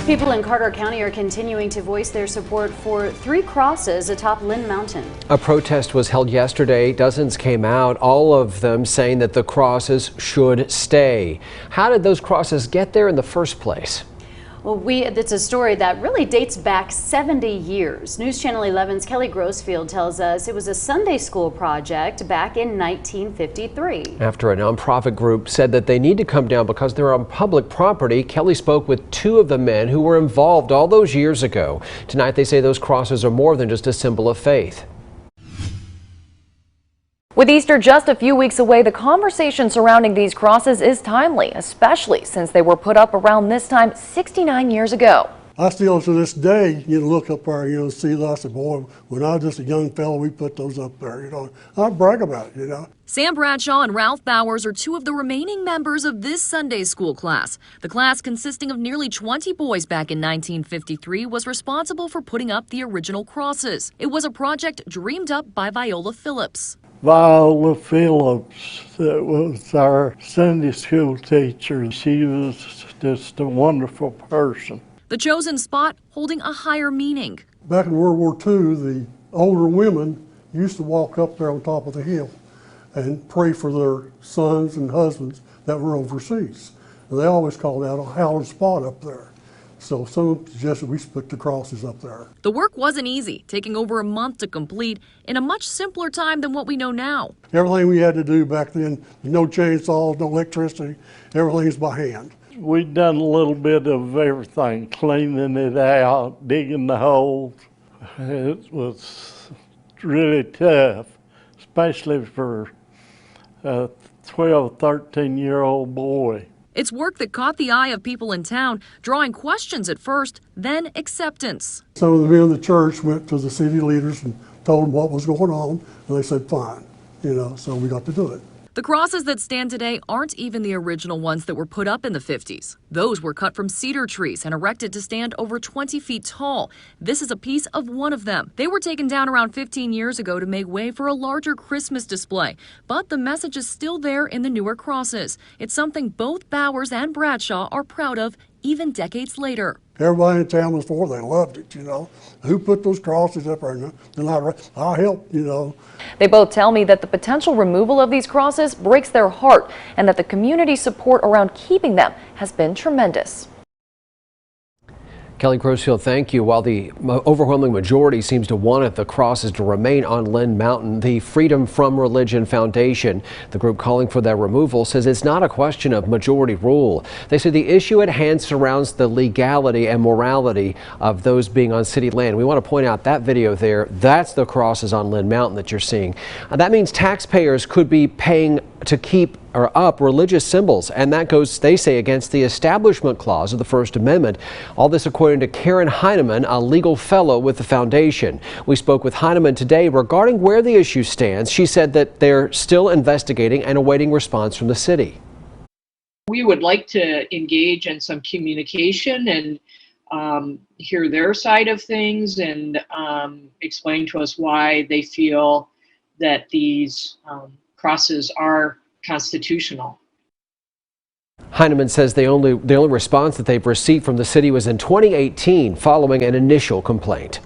People in Carter County are continuing to voice their support for 3 crosses atop LYNN Mountain. A protest was held yesterday. Dozens came out, all of them saying that the crosses should stay. How did those crosses get there in the first place? Well, it's a story that really dates back 70 years. News Channel 11's Kelly Grossfield tells us it was a Sunday school project back in 1953. After a nonprofit group said that they need to come down because they're on public property, Kelly spoke with 2 of the men who were involved all those years ago. Tonight they say those crosses are more than just a symbol of faith. With Easter just a few weeks away, the conversation surrounding these crosses is timely, especially since they were put up around this time 69 years ago. I still, to this day, look up there, see that. I said, boy, when I was just a young fellow, we put those up there, I brag about it, Sam Bradshaw and Ralph Bowers are 2 of the remaining members of this Sunday school class. The class, consisting of nearly 20 boys back in 1953, was responsible for putting up the original crosses. It was a project dreamed up by Viola Phillips. Viola Phillips, that was our Sunday school teacher. She was just a wonderful person. The chosen spot holding a higher meaning. Back in World War II, the older women used to walk up there on top of the hill and pray for their sons and husbands that were overseas. And they always called that a hallowed spot up there. So some suggested we put the crosses up there. The work wasn't easy, taking over a month to complete in a much simpler time than what we know now. Everything we had to do back then, no chainsaws, no electricity, everything's by hand. We'd done a little bit of everything, cleaning it out, digging the holes. It was really tough, especially for a 12, 13-year-old boy. It's work that caught the eye of people in town, drawing questions at first, then acceptance. Some of the men in the church went to the city leaders and told them what was going on, and they said, fine, so we got to do it. The crosses that stand today aren't even the original ones that were put up in the 50s. Those were cut from cedar trees and erected to stand over 20 feet tall. This is a piece of one of them. They were taken down around 15 years ago to make way for a larger Christmas display. But the message is still there in the newer crosses. It's something both Bowers and Bradshaw are proud of, even decades later. Everybody in town before, they loved it, Who put those crosses up there? And I helped, They both tell me that the potential removal of these crosses breaks their heart and that the community support around keeping them has been tremendous. Kelly Grossfield, thank you. While the overwhelming majority seems to want the crosses to remain on LYNN Mountain, the Freedom from Religion Foundation, the group calling for their removal, says it's not a question of majority rule. They say the issue at hand surrounds the legality and morality of those being on city land. We want to point out that video there. That's the crosses on LYNN Mountain that you're seeing. That means taxpayers could be paying to keep or up religious symbols, and that goes, they say, against the Establishment Clause of the First Amendment. All this according to Karen Heineman, a legal fellow with the foundation. We spoke with Heineman today regarding where the issue stands. She said that they're still investigating and awaiting response from the city. We would like to engage in some communication and hear their side of things and explain to us why they feel that these crosses are constitutional. Heineman says the only response that they've received from the city was in 2018 following an initial complaint.